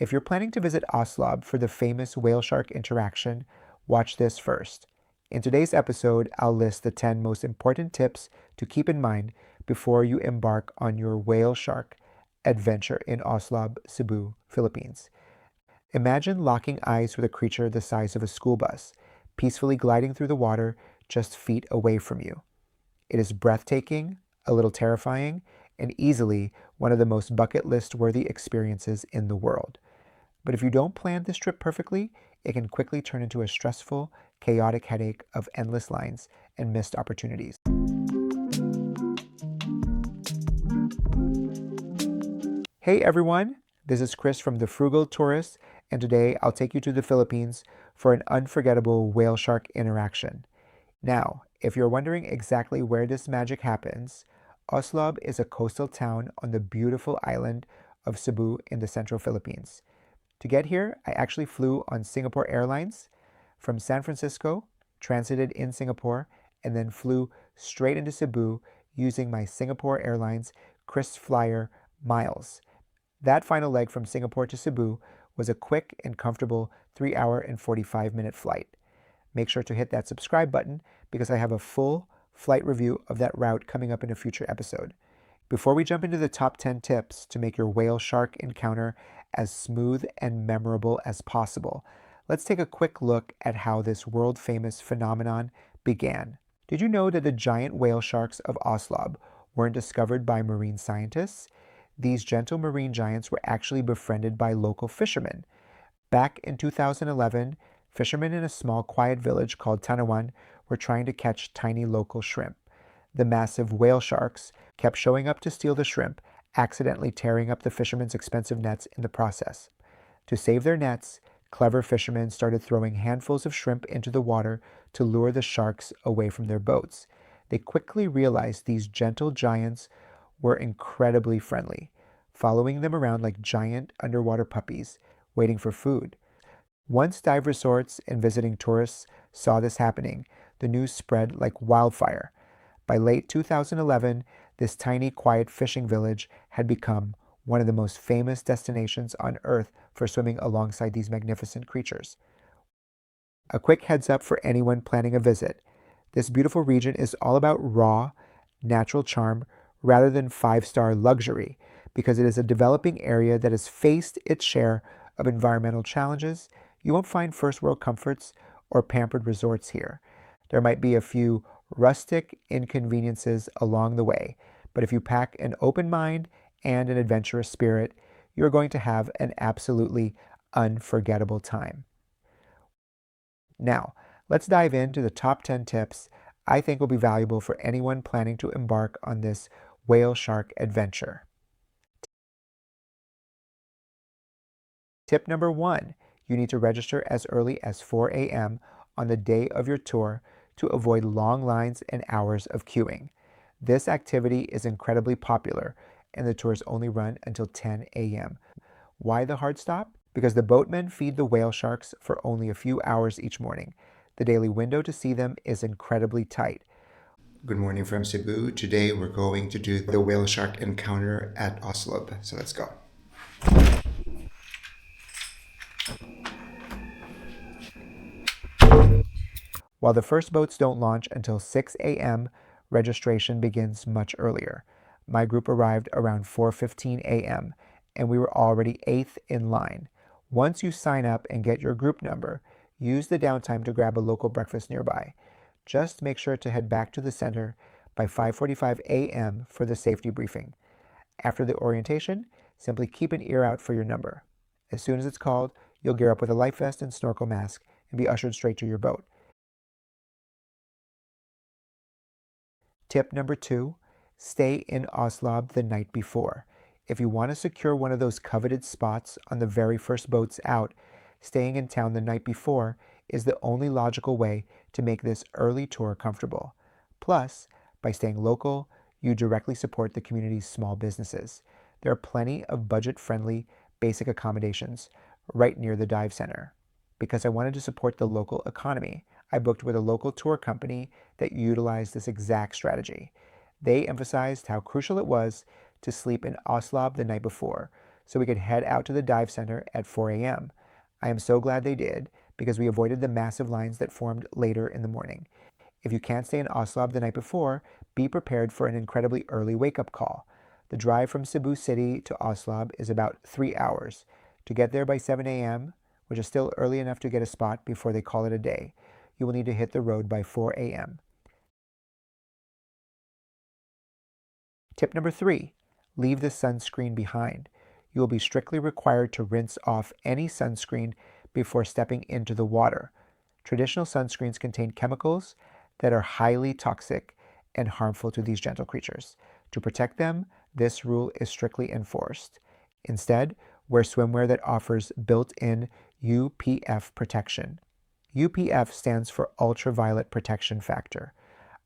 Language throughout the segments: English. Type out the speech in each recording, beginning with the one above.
If you're planning to visit Oslob for the famous whale-shark interaction, watch this first. In today's episode, I'll list the 10 most important tips to keep in mind before you embark on your whale-shark adventure in Oslob, Cebu, Philippines. Imagine locking eyes with a creature the size of a school bus, peacefully gliding through the water just feet away from you. It is breathtaking, a little terrifying, and easily one of the most bucket list worthy experiences in the world. But if you don't plan this trip perfectly, it can quickly turn into a stressful, chaotic headache of endless lines and missed opportunities. Hey everyone, this is Chris from The Frugal Tourist, and today I'll take you to the Philippines for an unforgettable whale shark interaction. Now, if you're wondering exactly where this magic happens, Oslob is a coastal town on the beautiful island of Cebu in the central Philippines. To get here, I actually flew on Singapore Airlines from San Francisco, transited in Singapore, and then flew straight into Cebu using my Singapore Airlines KrisFlyer miles. That final leg from Singapore to Cebu was a quick and comfortable 3-hour and 45-minute flight. Make sure to hit that subscribe button because I have a full flight review of that route coming up in a future episode. Before we jump into the top 10 tips to make your whale shark encounter as smooth and memorable as possible, let's take a quick look at how this world-famous phenomenon began. Did you know that the giant whale sharks of Oslob weren't discovered by marine scientists? These gentle marine giants were actually befriended by local fishermen. Back in 2011, fishermen in a small quiet village called Tanawan were trying to catch tiny local shrimp. The massive whale sharks kept showing up to steal the shrimp, accidentally tearing up the fishermen's expensive nets in the process. To save their nets, clever fishermen started throwing handfuls of shrimp into the water to lure the sharks away from their boats. They quickly realized these gentle giants were incredibly friendly, following them around like giant underwater puppies, waiting for food. Once dive resorts and visiting tourists saw this happening, the news spread like wildfire. By late 2011, this tiny, quiet fishing village had become one of the most famous destinations on Earth for swimming alongside these magnificent creatures. A quick heads up for anyone planning a visit. This beautiful region is all about raw, natural charm rather than five-star luxury because it is a developing area that has faced its share of environmental challenges. You won't find first-world comforts or pampered resorts here. There might be a few rustic inconveniences along the way, but if you pack an open mind and an adventurous spirit, you're going to have an absolutely unforgettable time. Now, let's dive into the top 10 tips I think will be valuable for anyone planning to embark on this whale shark adventure. Tip number 1, you need to register as early as 4 a.m. on the day of your tour to avoid long lines and hours of queuing. This activity is incredibly popular and the tours only run until 10 a.m. Why the hard stop? Because the boatmen feed the whale sharks for only a few hours each morning. The daily window to see them is incredibly tight. Good morning from Cebu. Today we're going to do the whale shark encounter at Oslob. So let's go. While the first boats don't launch until 6 a.m., registration begins much earlier. My group arrived around 4:15 a.m., and we were already 8th in line. Once you sign up and get your group number, use the downtime to grab a local breakfast nearby. Just make sure to head back to the center by 5:45 a.m. for the safety briefing. After the orientation, simply keep an ear out for your number. As soon as it's called, you'll gear up with a life vest and snorkel mask and be ushered straight to your boat. Tip number 2, stay in Oslob the night before. If you want to secure one of those coveted spots on the very first boats out, staying in town the night before is the only logical way to make this early tour comfortable. Plus, by staying local, you directly support the community's small businesses. There are plenty of budget-friendly, basic accommodations right near the dive center. Because I wanted to support the local economy, I booked with a local tour company that utilized this exact strategy. They emphasized how crucial it was to sleep in Oslob the night before, so we could head out to the dive center at 4 a.m. I am so glad they did because we avoided the massive lines that formed later in the morning. If you can't stay in Oslob the night before, be prepared for an incredibly early wake-up call. The drive from Cebu City to Oslob is about 3 hours. To get there by 7 a.m., which is still early enough to get a spot before they call it a day, you will need to hit the road by 4 a.m. Tip number 3, leave the sunscreen behind. You will be strictly required to rinse off any sunscreen before stepping into the water. Traditional sunscreens contain chemicals that are highly toxic and harmful to these gentle creatures. To protect them, this rule is strictly enforced. Instead, wear swimwear that offers built-in UPF protection. UPF stands for ultraviolet protection factor.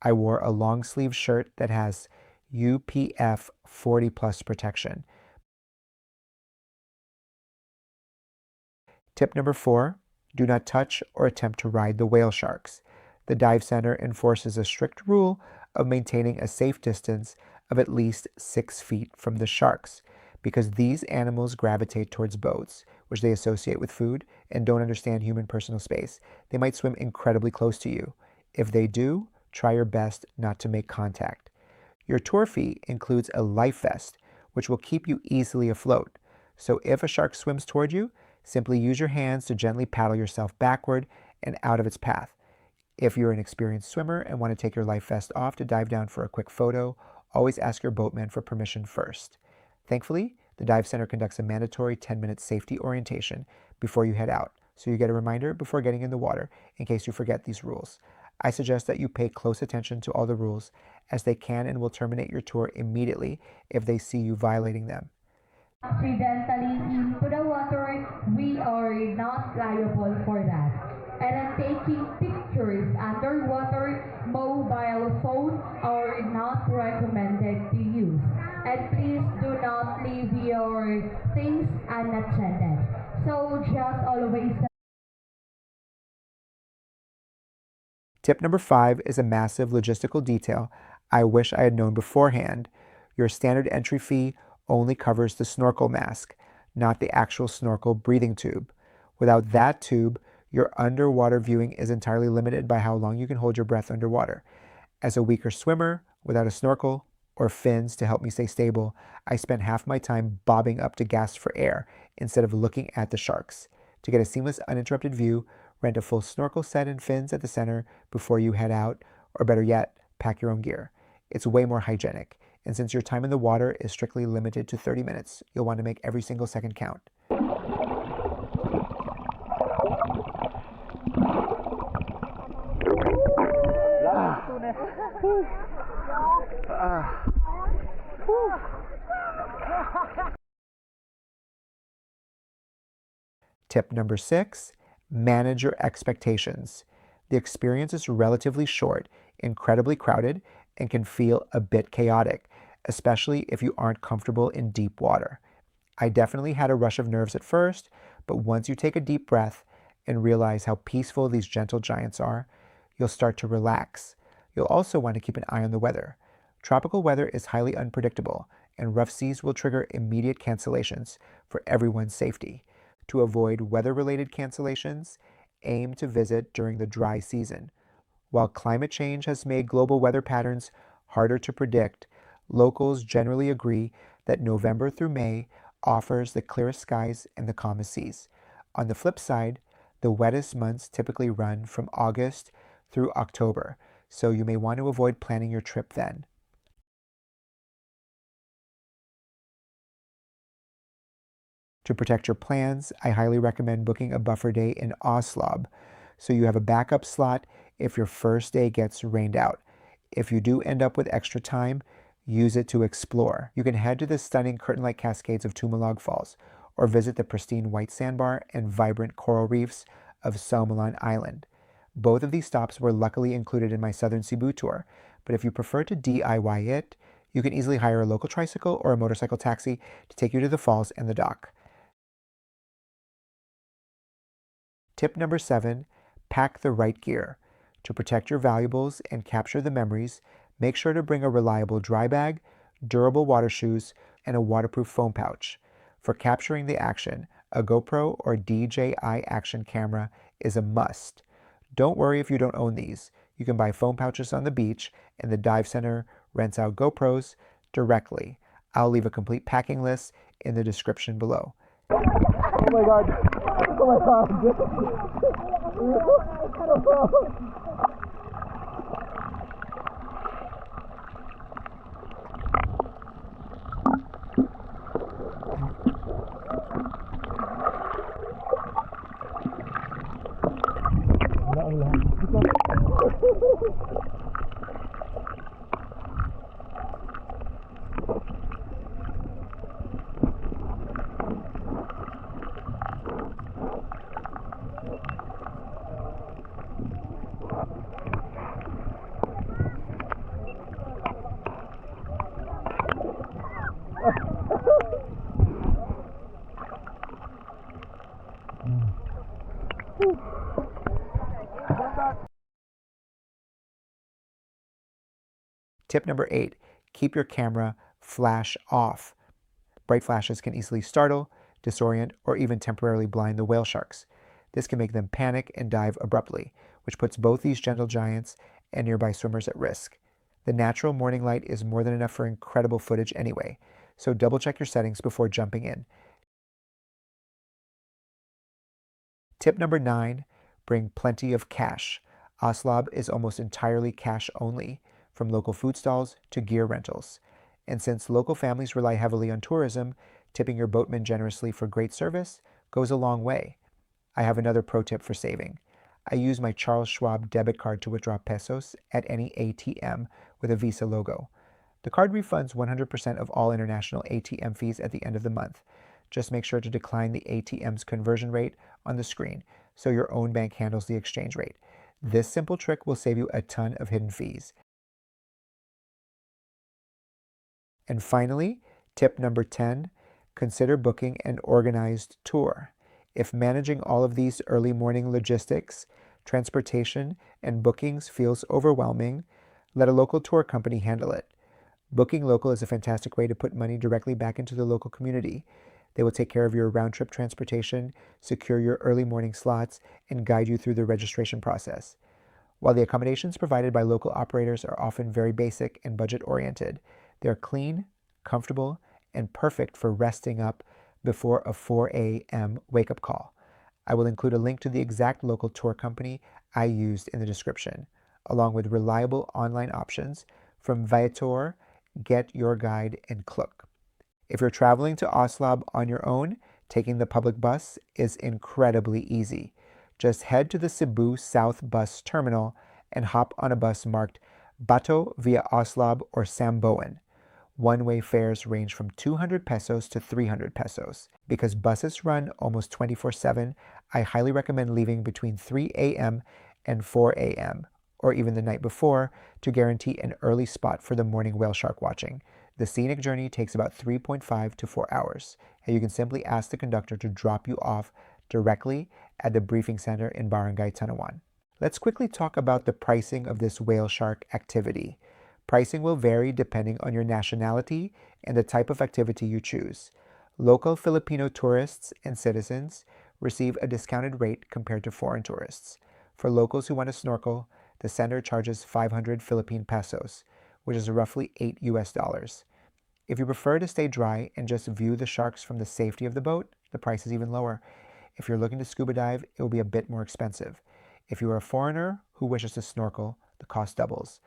I wore a long sleeve shirt that has UPF 40 plus protection. Tip number 4, do not touch or attempt to ride the whale sharks. The dive center enforces a strict rule of maintaining a safe distance of at least 6 feet from the sharks because these animals gravitate towards boats, which they associate with food and don't understand human personal space. They might swim incredibly close to you. If they do, try your best not to make contact. Your tour fee includes a life vest, which will keep you easily afloat. So if a shark swims toward you, simply use your hands to gently paddle yourself backward and out of its path. If you're an experienced swimmer and want to take your life vest off to dive down for a quick photo, always ask your boatman for permission first. Thankfully, the dive center conducts a mandatory 10-minute safety orientation before you head out, so you get a reminder before getting in the water in case you forget these rules. I suggest that you pay close attention to all the rules, as they can and will terminate your tour immediately if they see you violating them. Accidentally into the water, we are not liable for that. And then taking pictures underwater, mobile phones are not recommended to use. And please do not leave your things unattended. So just always. Tip number 5 is a massive logistical detail I wish I had known beforehand. Your standard entry fee only covers the snorkel mask, not the actual snorkel breathing tube. Without that tube, your underwater viewing is entirely limited by how long you can hold your breath underwater. As a weaker swimmer, without a snorkel or fins to help me stay stable, I spent half my time bobbing up to gasp for air instead of looking at the sharks. To get a seamless, uninterrupted view, rent a full snorkel set and fins at the center before you head out, or better yet, pack your own gear. It's way more hygienic, and since your time in the water is strictly limited to 30 minutes, you'll want to make every single second count. Tip number 6, manage your expectations. The experience is relatively short, incredibly crowded, and can feel a bit chaotic, especially if you aren't comfortable in deep water. I definitely had a rush of nerves at first, but once you take a deep breath and realize how peaceful these gentle giants are, you'll start to relax. You'll also want to keep an eye on the weather. Tropical weather is highly unpredictable, and rough seas will trigger immediate cancellations for everyone's safety. To avoid weather-related cancellations, aim to visit during the dry season. While climate change has made global weather patterns harder to predict, locals generally agree that November through May offers the clearest skies and the calmest seas. On the flip side, the wettest months typically run from August through October, so you may want to avoid planning your trip then. To protect your plans, I highly recommend booking a buffer day in Oslob, so you have a backup slot if your first day gets rained out. If you do end up with extra time, use it to explore. You can head to the stunning curtain-like cascades of Tumalog Falls, or visit the pristine white sandbar and vibrant coral reefs of Salmolan Island. Both of these stops were luckily included in my Southern Cebu tour, but if you prefer to DIY it, you can easily hire a local tricycle or a motorcycle taxi to take you to the falls and the dock. Tip number 7, pack the right gear. To protect your valuables and capture the memories, make sure to bring a reliable dry bag, durable water shoes, and a waterproof foam pouch. For capturing the action, a GoPro or DJI action camera is a must. Don't worry if you don't own these. You can buy phone pouches on the beach, and the dive center rents out GoPros directly. I'll leave a complete packing list in the description below. Oh my god. Oh my god. Tip number 8, keep your camera flash off. Bright flashes can easily startle, disorient, or even temporarily blind the whale sharks. This can make them panic and dive abruptly, which puts both these gentle giants and nearby swimmers at risk. The natural morning light is more than enough for incredible footage anyway, so double check your settings before jumping in. Tip number 9, bring plenty of cash. Oslob is almost entirely cash only, from local food stalls to gear rentals. And since local families rely heavily on tourism, tipping your boatman generously for great service goes a long way. I have another pro tip for saving. I use my Charles Schwab debit card to withdraw pesos at any ATM with a Visa logo. The card refunds 100% of all international ATM fees at the end of the month. Just make sure to decline the ATM's conversion rate on the screen so your own bank handles the exchange rate. This simple trick will save you a ton of hidden fees. And finally, tip number 10, consider booking an organized tour. If managing all of these early morning logistics, transportation, and bookings feels overwhelming, let a local tour company handle it. Booking local is a fantastic way to put money directly back into the local community. They will take care of your round-trip transportation, secure your early morning slots, and guide you through the registration process. While the accommodations provided by local operators are often very basic and budget-oriented, they are clean, comfortable, and perfect for resting up before a 4 a.m. wake-up call. I will include a link to the exact local tour company I used in the description, along with reliable online options from Viator, Get Your Guide, and Klook. If you're traveling to Oslob on your own, taking the public bus is incredibly easy. Just head to the Cebu South Bus Terminal and hop on a bus marked Bato via Oslob or Samboan. One-way fares range from 200 pesos to 300 pesos. Because buses run almost 24/7, I highly recommend leaving between 3 a.m. and 4 a.m. or even the night before to guarantee an early spot for the morning whale shark watching. The scenic journey takes about 3.5 to 4 hours, and you can simply ask the conductor to drop you off directly at the briefing center in Barangay Tanawan. Let's quickly talk about the pricing of this whale shark activity. Pricing will vary depending on your nationality and the type of activity you choose. Local Filipino tourists and citizens receive a discounted rate compared to foreign tourists. For locals who want to snorkel, the center charges 500 Philippine pesos, which is roughly $8 US. If you prefer to stay dry and just view the sharks from the safety of the boat, the price is even lower. If you're looking to scuba dive, it will be a bit more expensive. If you are a foreigner who wishes to snorkel, the cost doubles.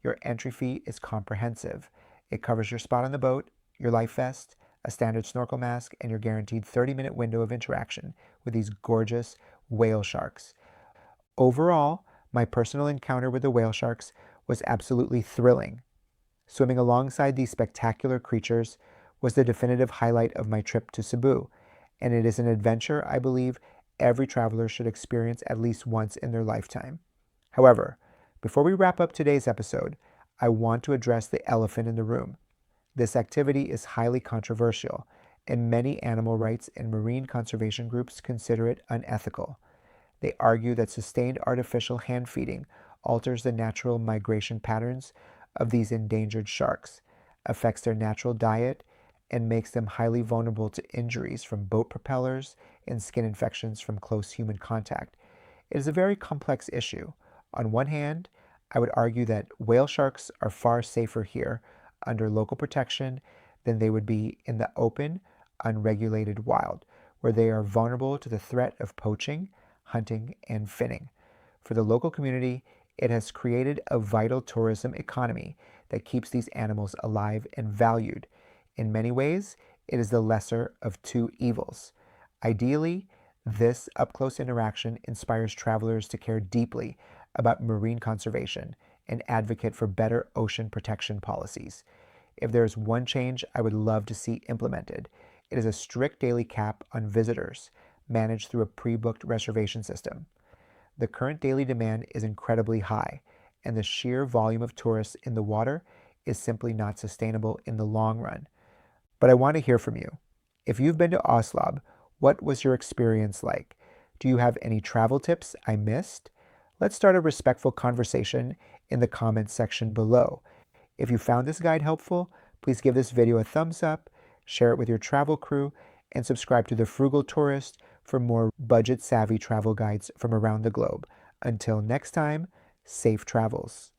Your entry fee is comprehensive. It covers your spot on the boat, your life vest, a standard snorkel mask, and your guaranteed 30-minute window of interaction with these gorgeous whale sharks. Overall, my personal encounter with the whale sharks was absolutely thrilling. Swimming alongside these spectacular creatures was the definitive highlight of my trip to Cebu, and it is an adventure I believe every traveler should experience at least once in their lifetime. However, before we wrap up today's episode, I want to address the elephant in the room. This activity is highly controversial, and many animal rights and marine conservation groups consider it unethical. They argue that sustained artificial hand feeding alters the natural migration patterns of these endangered sharks, affects their natural diet, and makes them highly vulnerable to injuries from boat propellers and skin infections from close human contact. It is a very complex issue. On one hand, I would argue that whale sharks are far safer here under local protection than they would be in the open, unregulated wild, where they are vulnerable to the threat of poaching, hunting, and finning. For the local community, it has created a vital tourism economy that keeps these animals alive and valued. In many ways, it is the lesser of two evils. Ideally, this up close interaction inspires travelers to care deeply about marine conservation and advocate for better ocean protection policies. If there is one change I would love to see implemented, it is a strict daily cap on visitors managed through a pre booked reservation system. The current daily demand is incredibly high, and the sheer volume of tourists in the water is simply not sustainable in the long run. But I want to hear from you. If you've been to Oslob, what was your experience like? Do you have any travel tips I missed? Let's start a respectful conversation in the comments section below. If you found this guide helpful, please give this video a thumbs up, share it with your travel crew, and subscribe to The Frugal Tourist for more budget-savvy travel guides from around the globe. Until next time, safe travels.